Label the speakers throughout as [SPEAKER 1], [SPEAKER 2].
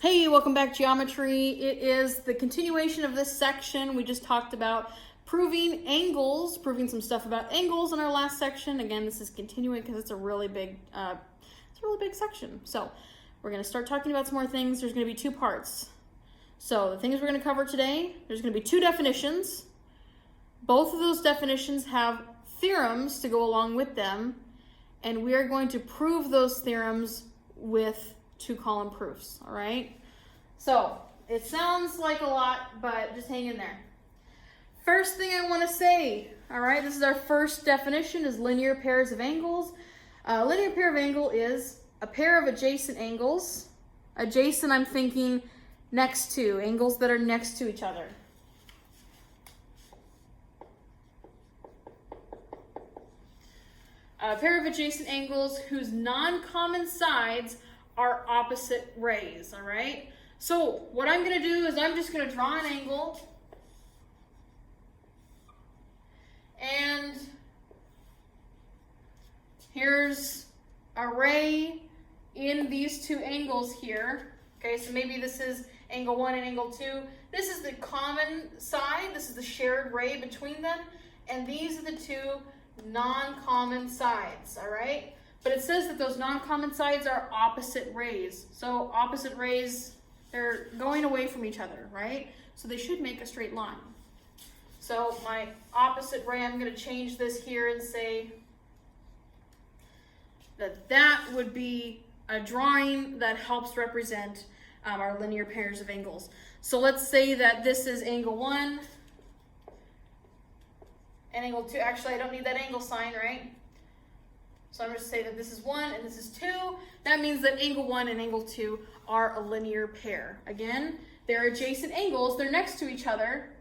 [SPEAKER 1] Hey, welcome back, Geometry. It is the continuation of this section. We just talked about proving angles, proving some stuff about angles in our last section. Again, this is continuing because it's a really big section. So we're going to start talking about some more things. There's going to be two parts. So the things we're going to cover today, there's going to be two definitions. Both of those definitions have theorems to go along with them, and we are going to prove those theorems with two-column proofs, all right? So it sounds like a lot, but just hang in there. First thing I want to say, all right, this is our first definition, is linear pairs of angles. A linear pair of angle is a pair of adjacent angles. Adjacent, I'm thinking next to, angles that are next to each other. A pair of adjacent angles whose non-common sides are opposite rays, all right? So what I'm going to do is I'm just going to draw an angle, and here's a ray in these two angles here. Okay, so maybe this is angle 1 and angle 2. This is the common side, this is the shared ray between them, and these are the two non-common sides, all right? But it says that those non-common sides are opposite rays. So opposite rays, they're going away from each other, right? So they should make a straight line. So my opposite ray, I'm going to change this here and say that that would be a drawing that helps represent our linear pairs of angles. So let's say that this is angle 1 and angle 2. Actually, I don't need that angle sign, right? So I'm going to say that this is 1 and this is 2. That means that angle 1 and angle 2 are a linear pair. Again, they're adjacent angles, they're next to each other,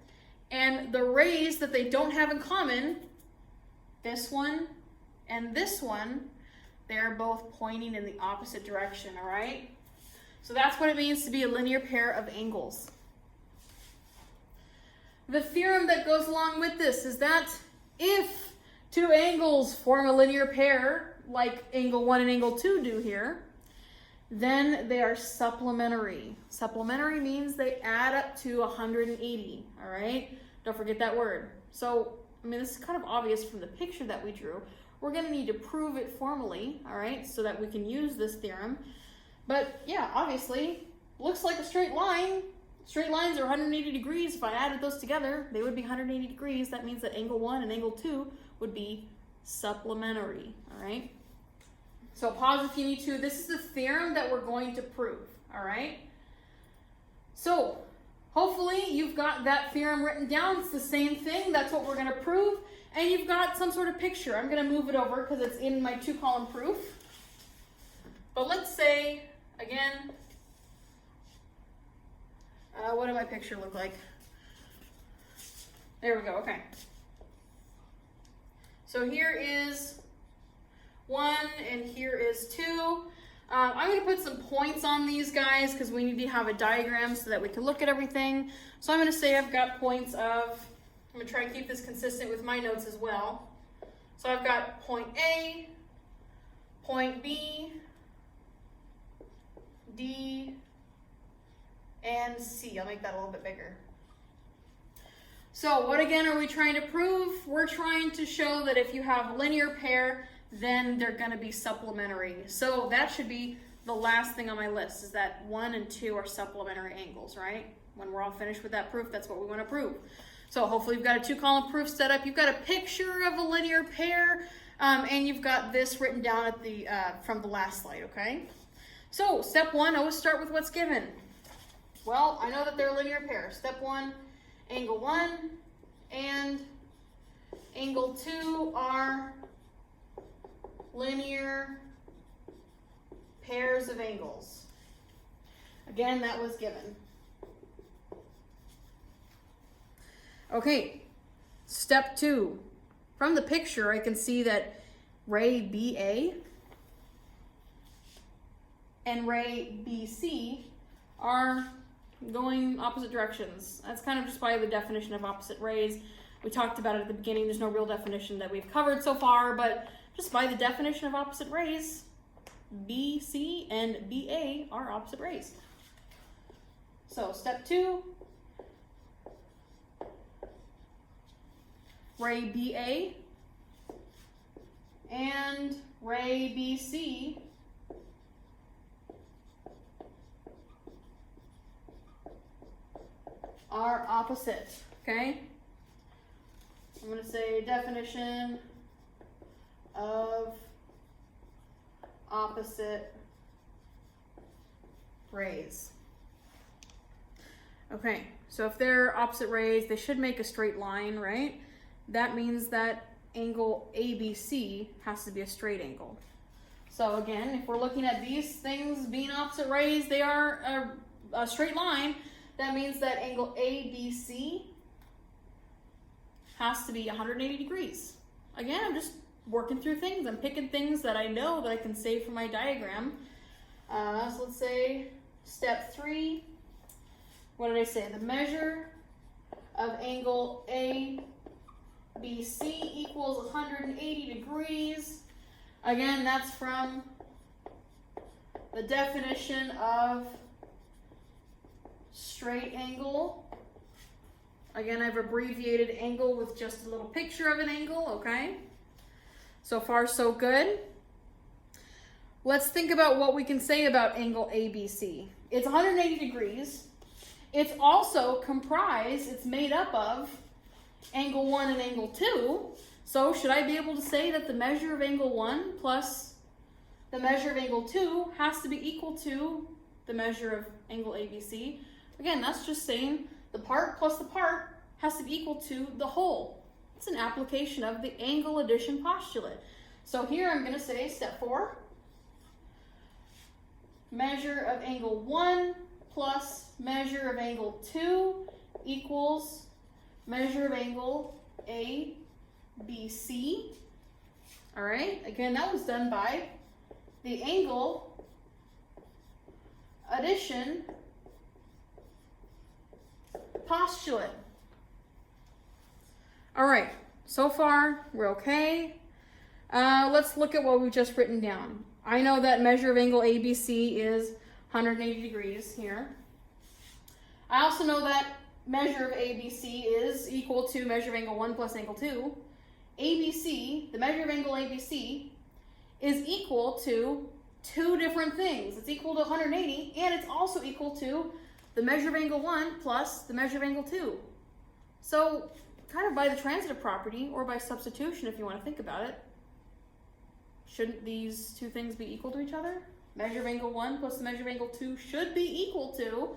[SPEAKER 1] and the rays that they don't have in common, this one and this one, they're both pointing in the opposite direction, all right? So that's what it means to be a linear pair of angles. The theorem that goes along with this is that if two angles form a linear pair, like angle 1 and angle 2 do here, then they are supplementary. Supplementary means they add up to 180, all right? Don't forget that word. So, I mean, this is kind of obvious from the picture that we drew. We're going to need to prove it formally, all right, so that we can use this theorem. But, yeah, obviously, looks like a straight line. Straight lines are 180 degrees. If I added those together, they would be 180 degrees. That means that angle 1 and angle 2 would be supplementary, all right? So pause if you need to. This is the theorem that we're going to prove, all right? So hopefully you've got that theorem written down. It's the same thing. That's what we're going to prove. And you've got some sort of picture. I'm going to move it over because it's in my two-column proof. But let's say, again, what did my picture look like? There we go, okay. So here is 1 and here is 2. I'm going to put some points on these guys because we need to have a diagram so that we can look at everything. So I'm going to say I've got points of, I'm going to try and keep this consistent with my notes as well. So I've got point A, point B, D, and C. I'll make that a little bit bigger. So what again are we trying to prove? We're trying to show that if you have a linear pair, then they're going to be supplementary. So that should be the last thing on my list, is that 1 and 2 are supplementary angles, right? When we're all finished with that proof, that's what we want to prove. So hopefully you've got a two-column proof set up. You've got a picture of a linear pair, and you've got this written down at the from the last slide, okay? So step 1, always start with what's given. Well, I know that they're a linear pair. Step 1, angle 1 and angle 2 are linear pairs of angles. Again, that was given. Okay, step 2. From the picture, I can see that ray BA and ray BC are going opposite directions. That's kind of just by the definition of opposite rays. We talked about it at the beginning. There's no real definition that we've covered so far, but just by the definition of opposite rays, BC and BA are opposite rays. So step 2, ray BA and ray BC are opposite, okay? I'm going to say definition of opposite rays. Okay, so if they're opposite rays, they should make a straight line, right? That means that angle ABC has to be a straight angle. So again, if we're looking at these things being opposite rays, they are a straight line. That means that angle ABC has to be 180 degrees. Again, I'm just working through things. I'm picking things that I know that I can save for my diagram. So let's say step 3. What did I say? The measure of angle ABC equals 180 degrees. Again, that's from the definition of straight angle. Again, I've abbreviated angle with just a little picture of an angle, okay? So far, so good. Let's think about what we can say about angle ABC. It's 180 degrees. It's also comprised, it's made up of angle 1 and angle 2. So should I be able to say that the measure of angle 1 plus the measure of angle 2 has to be equal to the measure of angle ABC? Again, that's just saying the part plus the part has to be equal to the whole. It's an application of the angle addition postulate. So here I'm going to say step 4. Measure of angle 1 plus measure of angle 2 equals measure of angle ABC. All right, again, that was done by the angle addition postulate. All right, so far we're okay. Let's look at what we've just written down. I know that measure of angle ABC is 180 degrees here. I also know that measure of ABC is equal to measure of angle 1 plus angle 2. ABC, the measure of angle ABC, is equal to two different things. It's equal to 180, and it's also equal to the measure of angle 1 plus the measure of angle 2. So, kind of by the transitive property, or by substitution if you want to think about it, shouldn't these two things be equal to each other? Measure of angle 1 plus the measure of angle 2 should be equal to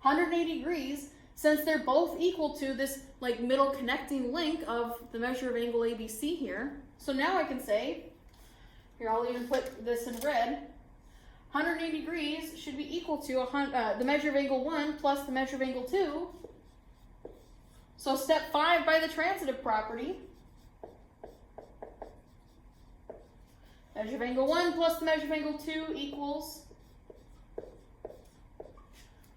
[SPEAKER 1] 180 degrees, since they're both equal to this like middle connecting link of the measure of angle ABC here. So now I can say, here I'll even put this in red, 180 degrees should be equal to the measure of angle 1 plus the measure of angle 2. So step 5 by the transitive property, measure of angle 1 plus the measure of angle 2 equals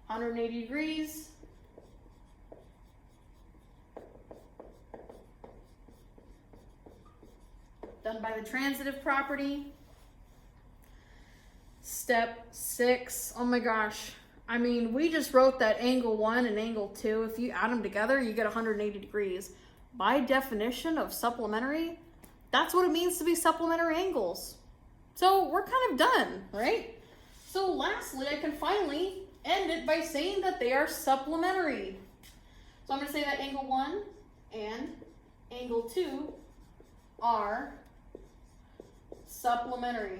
[SPEAKER 1] 180 degrees. Done by the transitive property. Step 6. Oh my gosh. I mean, we just wrote that angle 1 and angle 2. If you add them together, you get 180 degrees. By definition of supplementary, that's what it means to be supplementary angles. So we're kind of done, right? So lastly, I can finally end it by saying that they are supplementary. So I'm going to say that angle 1 and angle 2 are supplementary.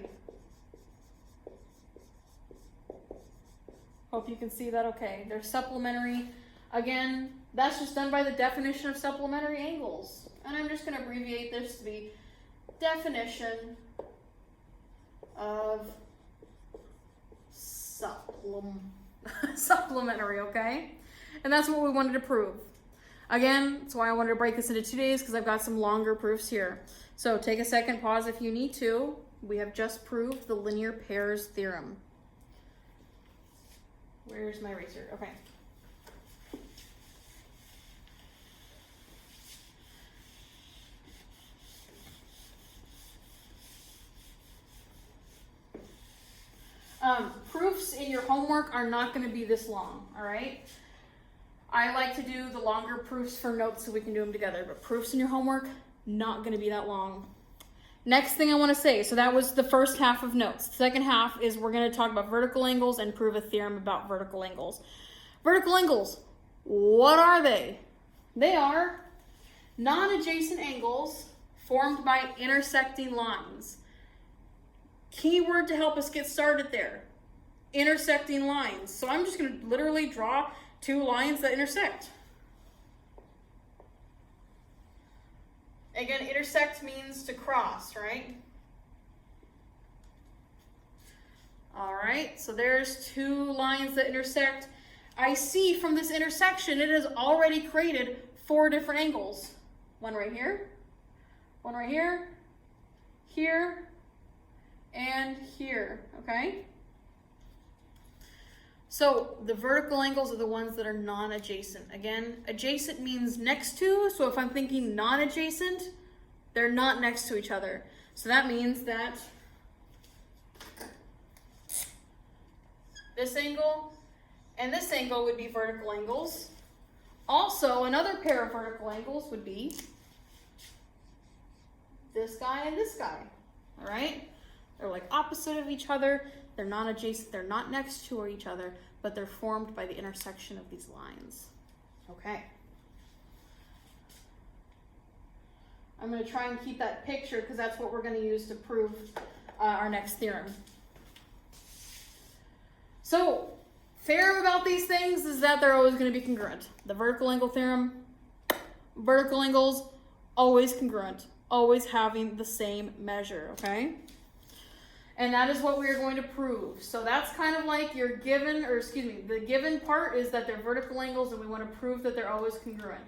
[SPEAKER 1] Hope you can see that okay. They're supplementary. Again, that's just done by the definition of supplementary angles. And I'm just going to abbreviate this to be definition of supplementary, okay? And that's what we wanted to prove. Again, that's why I wanted to break this into 2 days, because I've got some longer proofs here. So take a second, pause if you need to. We have just proved the linear pairs theorem. Where's my eraser? Okay. Proofs in your homework homework are not going to be this long, all right? I like to do the longer proofs for notes so we can do them together, but proofs in your homework, not going to be that long. Next thing I want to say, so that was the first half of notes. The second half is we're going to talk about vertical angles and prove a theorem about vertical angles. Vertical angles, what are they? They are non-adjacent angles formed by intersecting lines. Keyword to help us get started there, intersecting lines. So I'm just going to literally draw two lines that intersect. Again, intersect means to cross, right? All right, so there's two lines that intersect. I see from this intersection, it has already created 4 different angles. One right here, one right here, here, and here, okay? So the vertical angles are the ones that are non-adjacent. Again, adjacent means next to, so if I'm thinking non-adjacent, they're not next to each other. So that means that this angle and this angle would be vertical angles. Also, another pair of vertical angles would be this guy and this guy, all right? They're like opposite of each other. They're not adjacent, they're not next to each other, but they're formed by the intersection of these lines. Okay. I'm going to try and keep that picture because that's what we're going to use to prove our next theorem. So, theorem about these things is that they're always going to be congruent. The vertical angle theorem, vertical angles, always congruent, always having the same measure, okay? And that is what we are going to prove. So that's kind of like your given, or excuse me, the given part is that they're vertical angles and we want to prove that they're always congruent.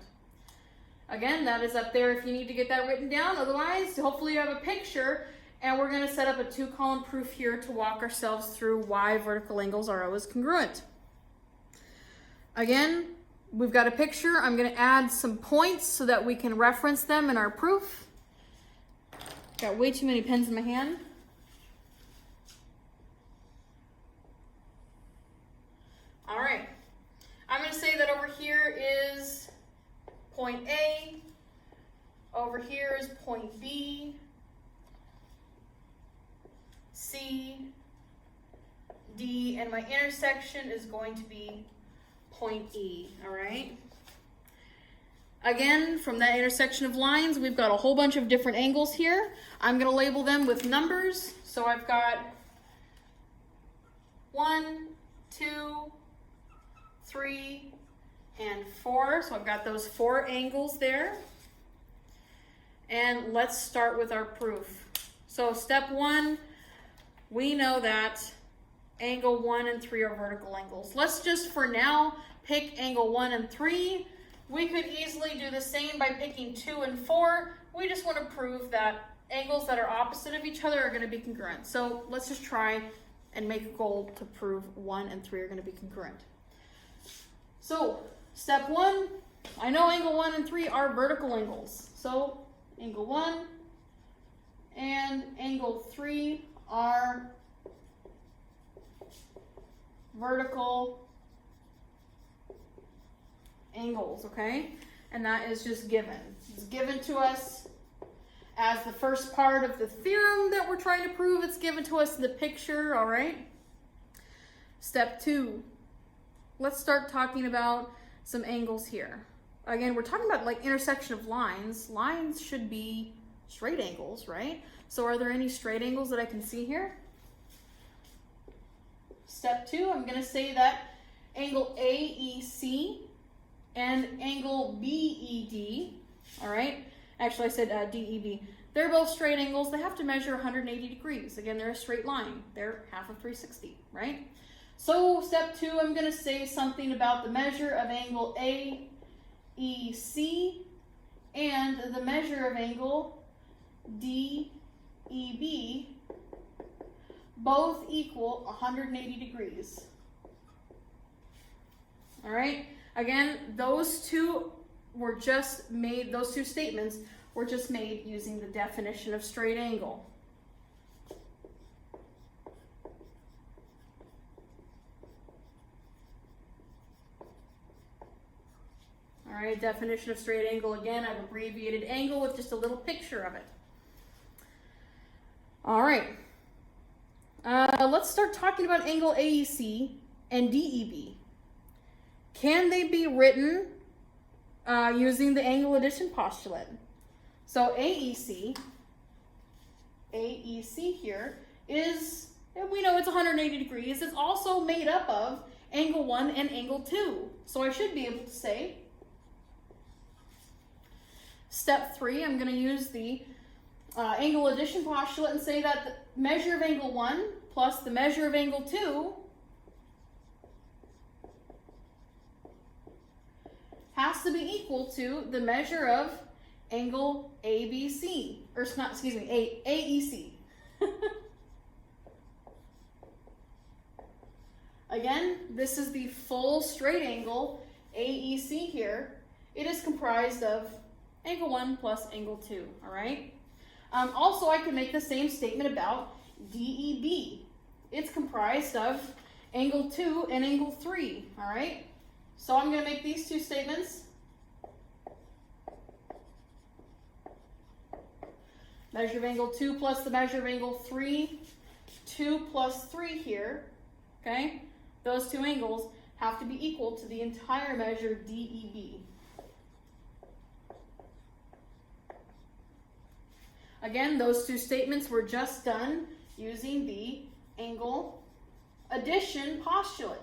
[SPEAKER 1] Again, that is up there if you need to get that written down. Otherwise, hopefully you have a picture, and we're going to set up a 2-column proof here to walk ourselves through why vertical angles are always congruent. Again, we've got a picture. I'm going to add some points so that we can reference them in our proof. Got way too many pens in my hand. All right, I'm going to say that over here is point A, over here is point B, C, D, and my intersection is going to be point E, all right? Again, from that intersection of lines, we've got a whole bunch of different angles here. I'm going to label them with numbers. So I've got 1, 2, 3, and 4. So I've got those 4 angles there. And let's start with our proof. So step 1, we know that angle 1 and 3 are vertical angles. Let's just for now pick angle 1 and 3. We could easily do the same by picking 2 and 4. We just want to prove that angles that are opposite of each other are going to be congruent. So let's just try and make a goal to prove 1 and 3 are going to be congruent. So step 1, I know angle 1 and 3 are vertical angles. So angle 1 and angle 3 are vertical angles, okay? And that is just given. It's given to us as the first part of the theorem that we're trying to prove. It's given to us in the picture, all right? Step 2, let's start talking about some angles here. Again, we're talking about like intersection of lines. Lines should be straight angles, right? So are there any straight angles that I can see here? Step 2, I'm going to say that angle AEC and angle BED, all right? Actually, I said DEB. They're both straight angles. They have to measure 180 degrees. Again, they're a straight line. They're half of 360, right? So step 2, I'm going to say something about the measure of angle AEC and the measure of angle DEB, both equal 180 degrees. All right? Again, those two statements were just made using the definition of straight angle. right, definition of straight angle. Again, I've abbreviated angle with just a little picture of it. All right. Let's start talking about angle AEC and DEB. Can they be written using the angle addition postulate? So AEC here is, we know it's 180 degrees. It's also made up of angle 1 and angle 2. So I should be able to say, step 3, I'm going to use the angle addition postulate and say that the measure of angle 1 plus the measure of angle 2 has to be equal to the measure of angle ABC, or not, excuse me, AEC. Again, this is the full straight angle AEC here. It is comprised of angle 1 plus angle 2, all right? Also, I can make the same statement about DEB. It's comprised of angle 2 and angle 3, all right? So I'm going to make these two statements. Measure of angle 2 plus the measure of angle 3, 2 plus 3 here, okay? Those two angles have to be equal to the entire measure DEB. Again, those two statements were just done using the angle addition postulate.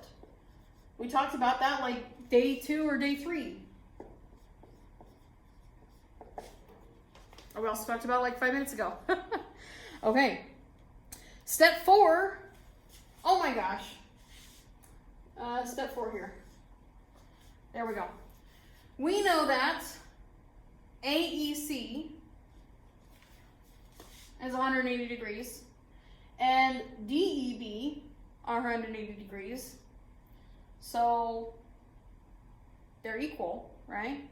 [SPEAKER 1] We talked about that like day 2 or day 3. Or we also talked about like 5 minutes ago. Okay. Step 4. Oh my gosh. Step 4 here. There we go. We know that AEC is 180 degrees and DEB are 180 degrees. So they're equal, right?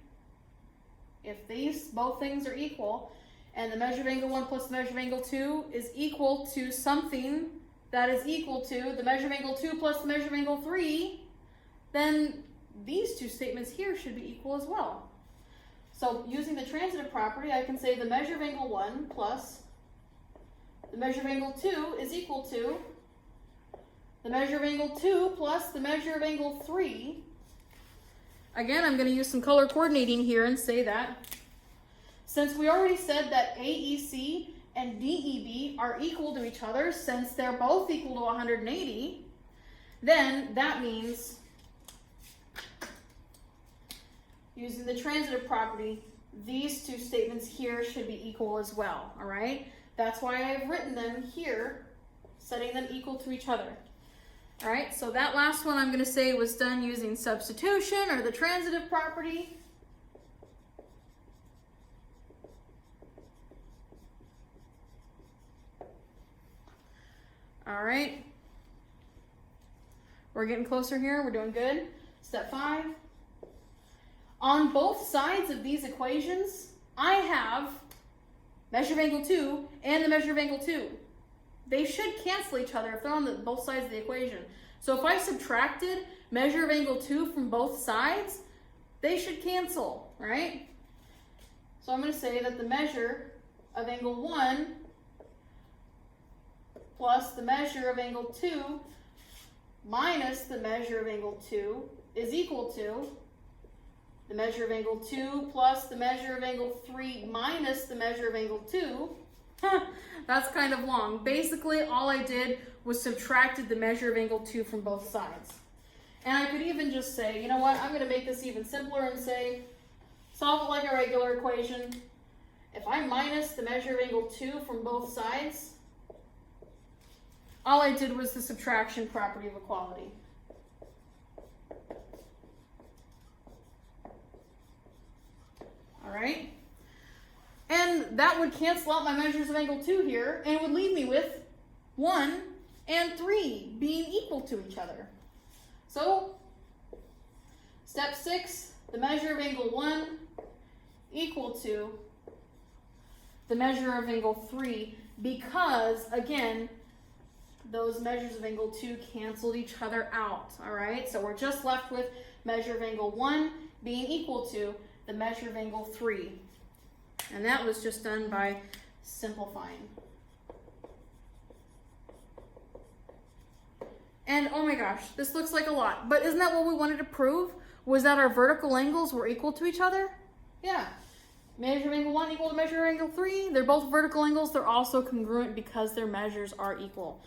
[SPEAKER 1] If these both things are equal and the measure of angle 1 plus the measure of angle 2 is equal to something that is equal to the measure of angle 2 plus the measure of angle 3, then these two statements here should be equal as well. So using the transitive property, I can say the measure of angle 1 plus the measure of angle 2 is equal to the measure of angle 2 plus the measure of angle 3. Again, I'm going to use some color coordinating here and say that since we already said that AEC and DEB are equal to each other, since they're both equal to 180, then that means using the transitive property, these two statements here should be equal as well, all right? That's why I've written them here, setting them equal to each other. All right, so that last one I'm going to say was done using substitution or the transitive property. All right. We're getting closer here. We're doing good. Step 5. On both sides of these equations, I have measure of angle 2 and the measure of angle 2. They should cancel each other if they're on both sides of the equation. So if I subtracted measure of angle 2 from both sides, they should cancel, right? So I'm going to say that the measure of angle 1 plus the measure of angle 2 minus the measure of angle 2 is equal to the measure of angle 2 plus the measure of angle 3 minus the measure of angle 2. That's kind of long. Basically, all I did was subtracted the measure of angle 2 from both sides. And I could even just say, you know what, I'm going to make this even simpler and say, solve it like a regular equation. If I minus the measure of angle 2 from both sides, all I did was the subtraction property of equality. All right? And that would cancel out my measures of angle 2 here, and it would leave me with 1 and 3 being equal to each other. So, step 6, the measure of angle 1 equal to the measure of angle 3, because, again, those measures of angle 2 canceled each other out, all right? So we're just left with measure of angle 1 being equal to the measure of angle 3. And that was just done by simplifying. And oh my gosh, this looks like a lot, but isn't that what we wanted to prove? Was that our vertical angles were equal to each other? Yeah. Measure of angle 1 equal to measure of angle 3. They're both vertical angles. They're also congruent because their measures are equal.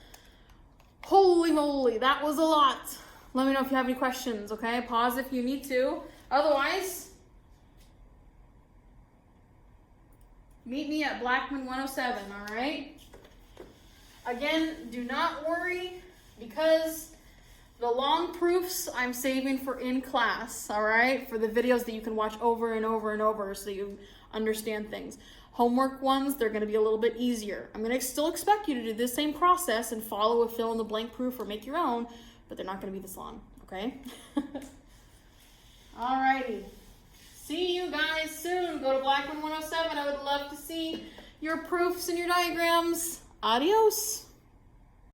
[SPEAKER 1] Holy moly, that was a lot. Let me know if you have any questions, okay? Pause if you need to. Otherwise, meet me at Blackman 107, all right? Again, do not worry because the long proofs I'm saving for in class, all right? For the videos that you can watch over and over and over so you understand things. Homework ones, they're going to be a little bit easier. I'm going to still expect you to do this same process and follow a fill-in-the-blank proof or make your own, but they're not going to be this long, okay? Alrighty. See you guys soon. Go to Blackman 107. I would love to see your proofs and your diagrams. Adios.